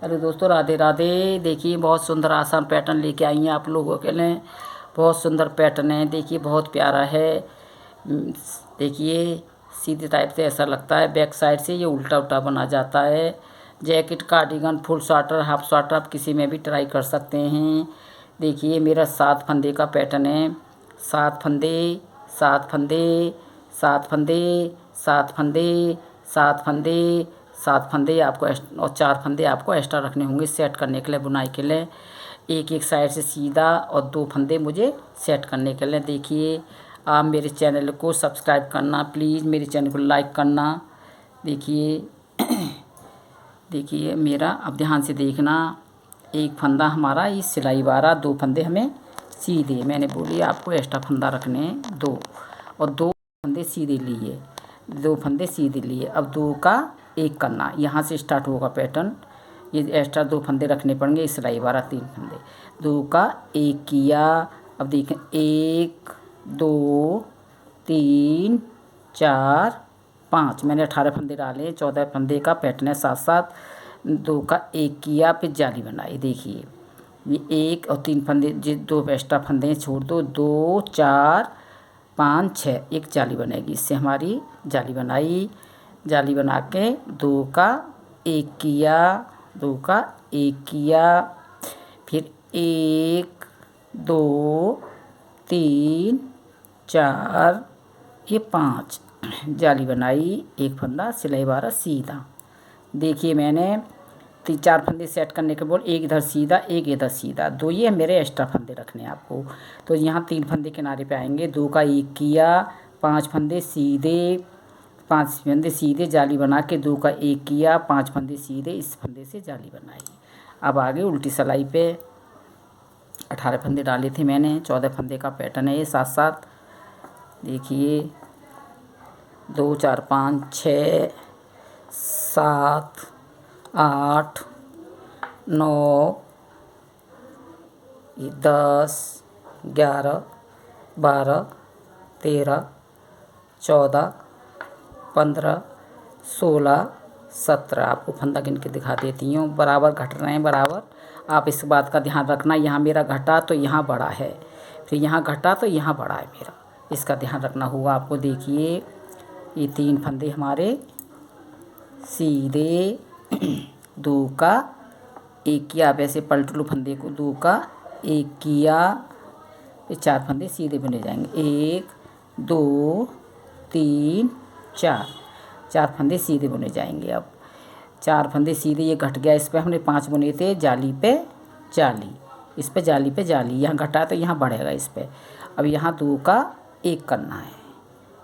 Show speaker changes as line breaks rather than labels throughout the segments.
Hello दोस्तों, राधे राधे। देखिए बहुत सुंदर आसान पैटर्न लेके आई हैं आप लोगों के लिए। बहुत सुंदर पैटर्न है, देखिए बहुत प्यारा है। देखिए सीधे टाइप से ऐसा लगता है, बैक साइड से ये उल्टा उल्टा बना जाता है। Jacket, cardigan, full sweater, half sweater आप किसी में भी ट्राई कर सकते हैं। देखिए मेरा 7 फंदे का पैटर्न है। 7 फंदे, 7 फंदे, 7 फंदे, 7 फंदे, 7 फंदे, 7 फंदे आपको और 4 फंदे आपको एक्स्ट्रा रखने होंगे सेट करने के लिए, बुनाई के लिए। एक एक साइड से सीधा और 2 फंदे मुझे सेट करने के लिए। देखिए आप मेरे चैनल को सब्सक्राइब करना प्लीज़, मेरे चैनल को लाइक करना। देखिए देखिए मेरा, अब ध्यान से देखना। एक फंदा हमारा ये सिलाई वाला, 2 फंदे हमें सीधे, मैंने बोली आपको एक्स्ट्रा फंदा रखने 2, और 2 फंदे सीधे लिए, 2 फंदे सीधे लिए। अब 2 का 1 करना, यहाँ से स्टार्ट होगा पैटर्न। ये एक्स्ट्रा 2 फंदे रखने पड़ेंगे, इस सिलाई वाला 3 फंदे। 2 का 1 किया। अब देखें 1 2 3 4 5, मैंने 18 फंदे डाले, 14 फंदे का पैटर्न है। साथ साथ 2 का 1 किया, फिर जाली बनाई। देखिए ये 1 और 3 फंदे, जो 2 एक्स्ट्रा फंदे छोड़ दो, 2 4 5 6, एक जाली बनेगी, इससे हमारी जाली बनाई। जाली बना के 2 का 1 किया, 2 का 1 किया, फिर 1 2 3 4, ये 5 जाली बनाई। एक फंदा सिलाई वाला सीधा। देखिए मैंने 4 फंदे सेट करने के बाद एक इधर सीधा, एक इधर सीधा, 2 ये मेरे एक्स्ट्रा फंदे रखने हैं आपको। तो यहाँ 3 फंदे किनारे पे आएंगे। 2 का 1 किया, 5 फंदे सीधे, 5 फंदे सीधे जाली बना के 2 का 1 किया, 5 फंदे सीधे, इस फंदे से जाली बनाई। अब आगे उल्टी सिलाई पे 18 फंदे डाले थे मैंने, 14 फंदे का पैटर्न है ये। साथ साथ देखिए 2 4 5 6 7 8 9 10 11 12 13 14 15 16 17, आपको फंदा गिन के दिखा देती हूँ। बराबर घट रहे हैं, बराबर। आप इस बात का ध्यान रखना, यहाँ मेरा घटा तो यहाँ बड़ा है, फिर यहाँ घटा तो यहाँ बड़ा है मेरा, इसका ध्यान रखना होगा आपको। देखिए ये 3 फंदे हमारे सीधे, 2 का 1 किया, आप ऐसे पलट लो फंदे को, 2 का 1 किया, फिर 4 फंदे सीधे बुने जाएंगे। 1 2 3 4, 4 फंदे सीधे बुने जाएंगे। अब 4 फंदे सीधे, ये घट गया, इस पर हमने 5 बुने थे, जाली पे जाली, इस पे जाली पे जाली, यहाँ घटा तो यहाँ बढ़ेगा इस पे। अब यहाँ 2 का 1 करना है,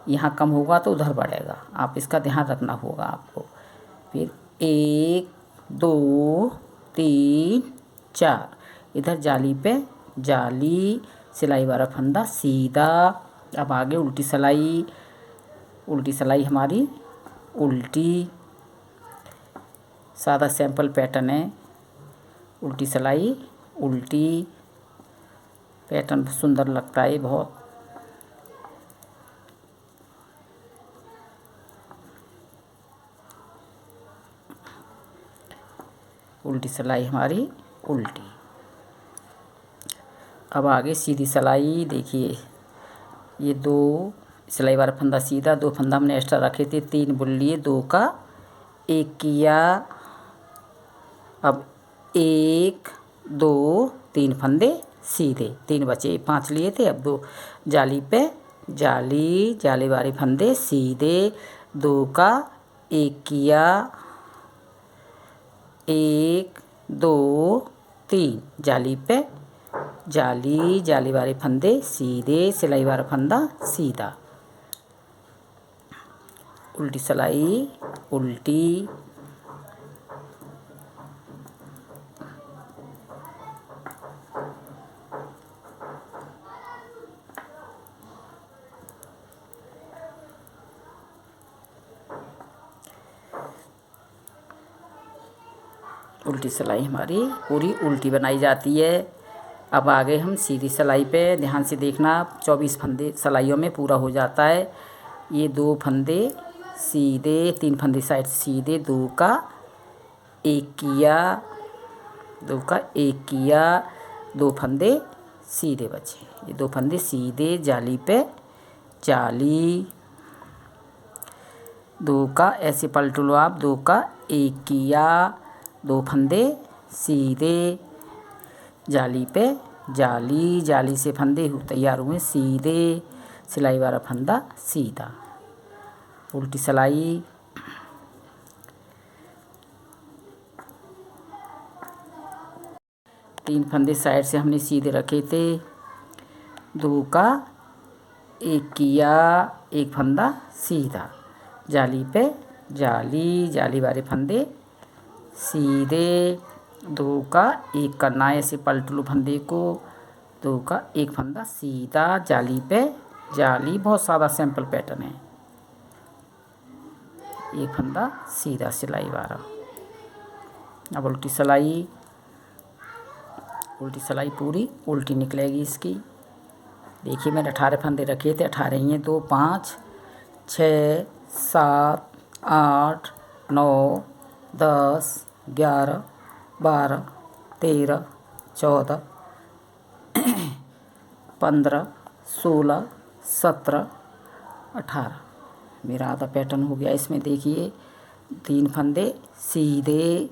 यहाँ कम होगा तो उधर बढ़ेगा, आप इसका ध्यान रखना होगा आपको। फिर 1 2 3 4, इधर जाली पे जाली, सिलाई वाला फंदा सीधा। अब आगे उल्टी सिलाई। उल्टी सिलाई हमारी उल्टी, सादा सैंपल पैटर्न है। उल्टी सिलाई उल्टी पैटर्न सुंदर लगता है बहुत। उल्टी सिलाई हमारी उल्टी। अब आगे सीधी सिलाई। देखिए ये 2 सिलाई वाला फंदा सीधा, 2 फंदा हमने एक्स्ट्रा रखे थे, 3 बुन लिए, 2 का 1 किया। अब 1 2 3 फंदे सीधे, 3 बचे, 5 लिए थे, अब 2 जाली पे जाली, जाली वाले फंदे सीधे, 2 का 1 किया, 1 2 3 जाली पे जाली, जाली वाले फंदे सीधे, सिलाई वाला फंदा सीधा। उल्टी सिलाई उल्टी। उल्टी सिलाई हमारी पूरी उल्टी बनाई जाती है। अब आगे हम सीधी सिलाई पे ध्यान से देखना। 24 फंदे सिलाइयों में पूरा हो जाता है। ये 2 फंदे सीधे, 3 फंदे साइड सीधे, 2 का 1 किया, दो का एक किया, दो फंदे सीधे बचे, ये दो फंदे सीधे जाली पे जाली, दो का ऐसे पलट लो आप, दो का एक किया, दो फंदे सीधे जाली पे जाली, जाली से फंदे तैयार हुए सीधे, सिलाई वाला फंदा सीधा, उल्टी सिलाई, तीन फंदे साइड से हमने सीधे रखे थे, दो का एक किया, एक फंदा सीधा, जाली पे जाली, जाली वाले फंदे सीधे, दो का एक करना है, ऐसे पलट लो फंदे को, दो का एक फंदा सीधा जाली पे जाली, बहुत सादा सिंपल पैटर्न है, एक फंदा सीधा सिलाई वाला। अब उल्टी सिलाई, उल्टी सिलाई पूरी उल्टी निकलेगी इसकी। देखिए मैंने 18 फंदे रखे थे, 18 ही हैं, 2 5 6 7 8 9 10 11 12 13 14 15 16 17 18, मेरा आधा पैटर्न हो गया इसमें। देखिए 3 फंदे सीधे,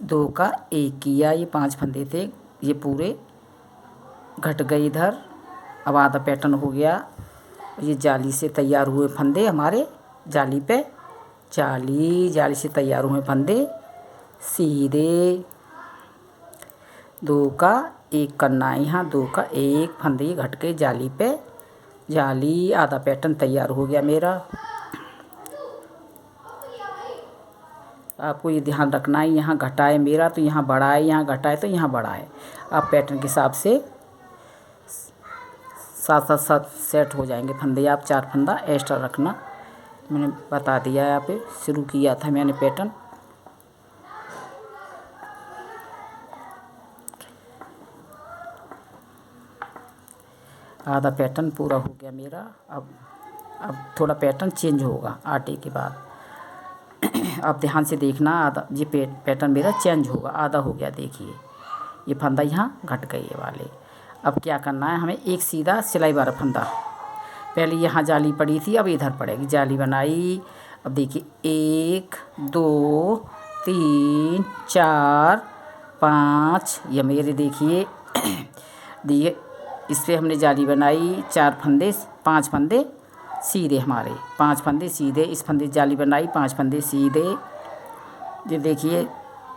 दो का एक किया, ये 5 फंदे थे, ये पूरे घट गए इधर। अब आधा पैटर्न हो गया, ये जाली से तैयार हुए फंदे हमारे जाली पे जाली, जाली से तैयार हुए फंदे सीधे, दो का एक करना है यहाँ, दो का एक फंदे घट के जाली पे जाली, आधा पैटर्न तैयार हो गया मेरा। आपको ये ध्यान रखना है, यहाँ घटा है मेरा तो यहाँ बड़ा है, यहाँ घटा है तो यहाँ बड़ा है। आप पैटर्न के हिसाब से 7 सेट हो जाएंगे फंदे, आप 4 फंदा एक्स्ट्रा रखना, मैंने बता दिया है। यहाँ पे शुरू किया था मैंने पैटर्न। आधा पैटर्न पूरा हो गया मेरा। अब थोड़ा पैटर्न चेंज होगा आटे के बाद, आप ध्यान से देखना। आधा ये पैटर्न मेरा चेंज होगा, आधा हो गया। देखिए ये फंदा यहाँ घट गए ये वाले। अब क्या करना है हमें, एक सीधा सिलाई वाला फंदा, पहले यहाँ जाली पड़ी थी, अब इधर पड़ेगी, जाली बनाई। अब देखिए 1 2 3 4 5, ये मेरे देखिए दिए, इस पर हमने जाली बनाई, 4 फंदे 5 फंदे सीधे हमारे, 5 फंदे सीधे, इस फंदे जाली बनाई, 5 फंदे सीधे। ये देखिए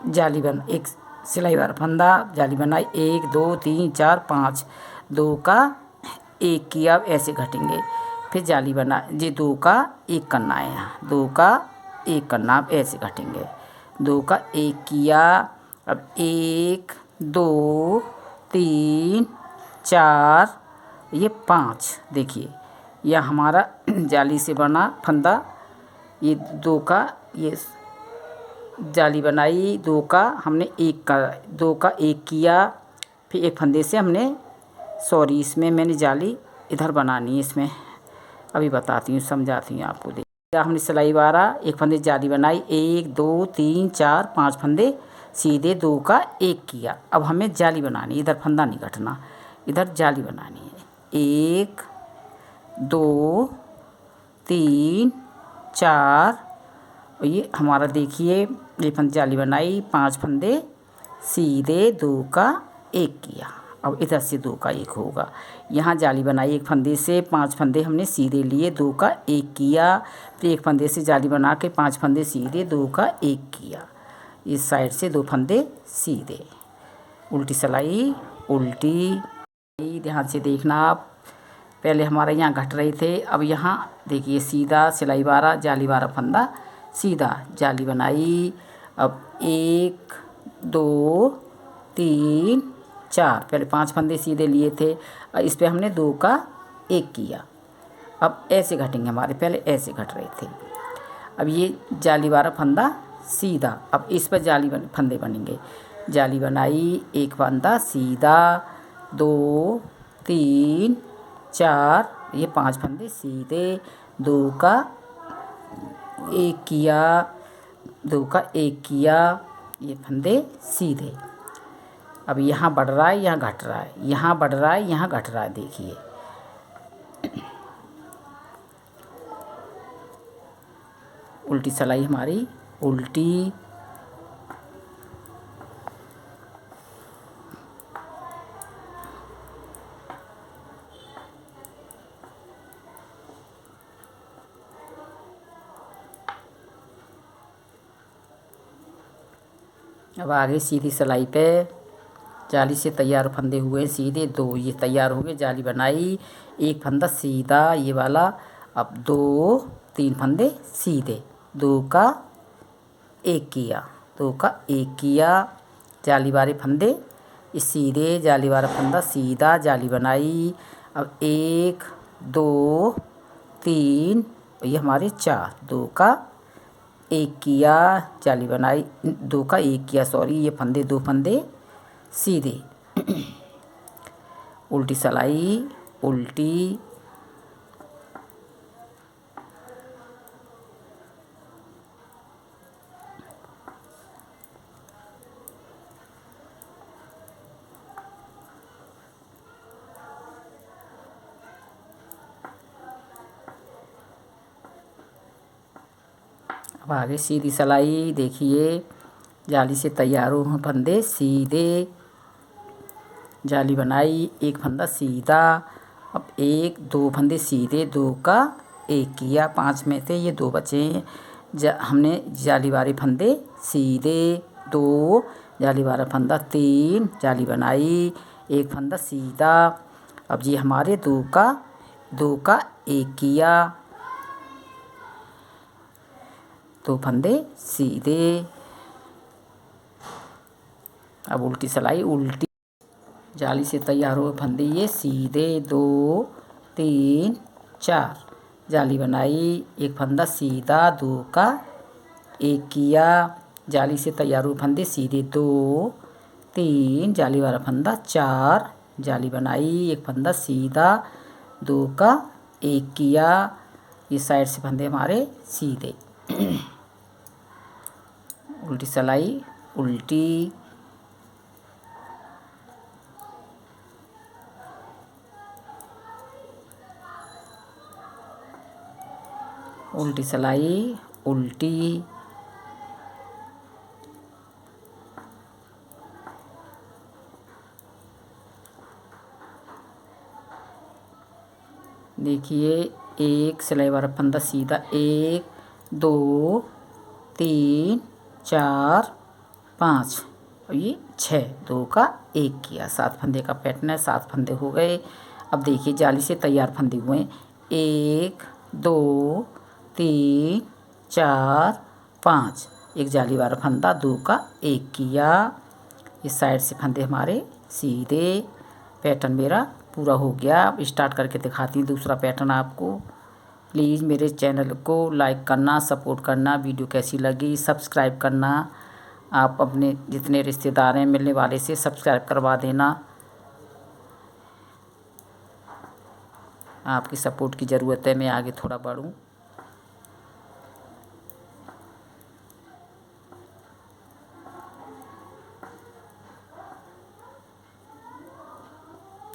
जाली बन, एक सिलाई वाला फंदा जाली बनाई, 1 2 3 4 5, दो का एक किया, ऐसे घटेंगे, फिर जाली बना, ये दो का एक करना है यहाँ, दो का एक करना, अब ऐसे घटेंगे, दो का एक किया। अब 1 2 3 4, ये 5, देखिए यह हमारा जाली से बना फंदा, ये दो का ये जाली बनाई, दो का हमने एक का, दो का एक किया, फिर एक फंदे से हमने इसमें मैंने जाली इधर बनानी है, इसमें अभी बताती हूँ, समझाती हूँ आपको। देखिए हमने सिलाई वाला एक फंदे जाली बनाई, 1 2 3 4 5 फंदे सीधे, दो का एक किया। अब हमें जाली बनानी, इधर फंदा नहीं घटना, इधर जाली बनानी है। 1 2 3 4, और ये हमारा देखिए ये फंदे जाली बनाई, 5 फंदे सीधे, दो का एक किया। अब इधर से दो का एक होगा, यहाँ जाली बनाई एक फंदे से, 5 फंदे हमने सीधे लिए, दो का एक किया, फिर एक फंदे से जाली बना के 5 फंदे सीधे, दो का एक किया, इस साइड से 2 फंदे सीधे, उल्टी सिलाई उल्टी। ध्यान से देखना आप, पहले हमारे यहाँ घट रहे थे, अब यहाँ देखिए सीधा सिलाई वाला जाली वाला फंदा सीधा, जाली बनाई। अब 1 2 3 4, पहले 5 फंदे सीधे लिए थे, इस पे हमने दो का एक किया। अब ऐसे घटेंगे हमारे, पहले ऐसे घट रहे थे। अब ये जाली वाला फंदा सीधा, अब इस पर फंदे बनेंगे, जाली बनाई, एक फंदा सीधा, 2 3 4, ये 5 फंदे सीधे, दो का एक किया, दो का एक किया, ये फंदे सीधे, अब यहाँ बढ़ रहा है, यहाँ घट रहा है, यहाँ बढ़ रहा है, यहाँ घट रहा है। देखिए उल्टी सिलाई हमारी उल्टी, अब आगे सीधी सिलाई पे जाली से तैयार फंदे हुए सीधे 2, ये तैयार हो गए। जाली बनाई, एक फंदा सीधा ये वाला, अब 2 3 फंदे सीधे, 2 का 1 किया, 2 का 1 किया, जाली वाले फंदे इस सीधे, जाली वाला फंदा सीधा, जाली बनाई। अब 1 2 3 ये हमारे 4, 2 का 1 किया, जाली बनाई, 2 का 1 किया, सॉरी, ये फंदे 2 फंदे सीधे, उल्टी सिलाई उल्टी, अब आगे सीधी सिलाई। देखिए जाली से तैयार हो फंदे सीधे, जाली बनाई, एक फंदा सीधा, अब 1 2 फंदे सीधे, 2 का 1 किया, 5 में से ये 2 बचे। हमने जाली वाले फंदे सीधे 2, जाली वाला फंदा 3, जाली बनाई, एक फंदा सीधा, अब ये हमारे 2 का 1 किया, 2 फंदे सीधे। अब उल्टी सिलाई उल्टी, जाली से तैयार हुए फंदे ये सीधे 2 3 4, जाली बनाई, एक फंदा सीधा, 2 का 1 किया, जाली से तैयार हुए फंदे सीधे 2 3, जाली वाला फंदा 4, जाली बनाई, एक फंदा सीधा, 2 का 1 किया, ये साइड से फंदे हमारे सीधे। उल्टी सिलाई उल्टी, उल्टी सिलाई उल्टी, देखिए एक सिलाई वाला फंदा सीधा, 1 2 3 4 5 और ये 6, 2 का 1 किया, 7 फंदे का पैटर्न है, 7 फंदे हो गए। अब देखिए जाली से तैयार फंदे हुए हैं 1 2 3 4 5, एक जाली वाला फंदा, 2 का 1 किया, इस साइड से फंदे हमारे सीधे। पैटर्न मेरा पूरा हो गया। अब स्टार्ट करके दिखाती हूँ दूसरा पैटर्न आपको। प्लीज़ मेरे चैनल को लाइक करना, सपोर्ट करना, वीडियो कैसी लगी सब्सक्राइब करना, आप अपने जितने रिश्तेदार हैं मिलने वाले से सब्सक्राइब करवा देना। आपकी सपोर्ट की ज़रूरत है, मैं आगे थोड़ा बढ़ूँ।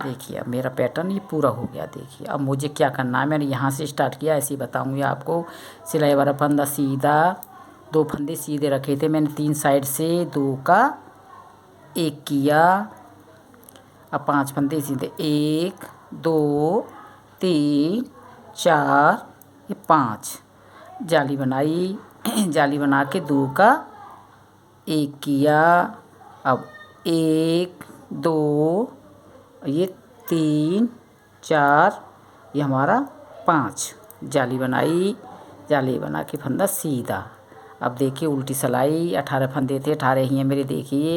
देखिए अब मेरा पैटर्न ये पूरा हो गया। देखिए अब मुझे क्या करना है, मैंने यहाँ से स्टार्ट किया, ऐसे ही बताऊँगी आपको। सिलाई वाला फंदा सीधा, 2 फंदे सीधे रखे थे मैंने 3 साइड से, 2 का 1 किया, अब 5 फंदे सीधे, 1 2 3 4 ये 5, जाली बनाई, जाली बना के 2 का 1 किया, अब 1 2 ये 3 4 ये हमारा 5, जाली बनाई, जाली बना के फंदा सीधा। अब देखिए उल्टी सिलाई, 18 फंदे थे, 18 ही हैं मेरे। देखिए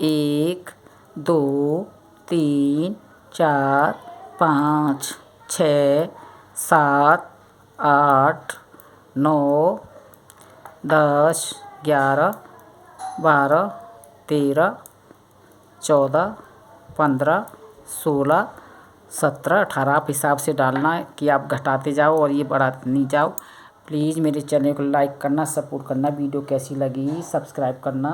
1 2 3 4 5 6 7 8 9 10 11 12 13 14 15 16 17 18 आप हिसाब से डालना है कि आप घटाते जाओ और ये बढ़ाते नहीं जाओ। प्लीज़ मेरे चैनल को लाइक करना, सपोर्ट करना, वीडियो कैसी लगी सब्सक्राइब करना।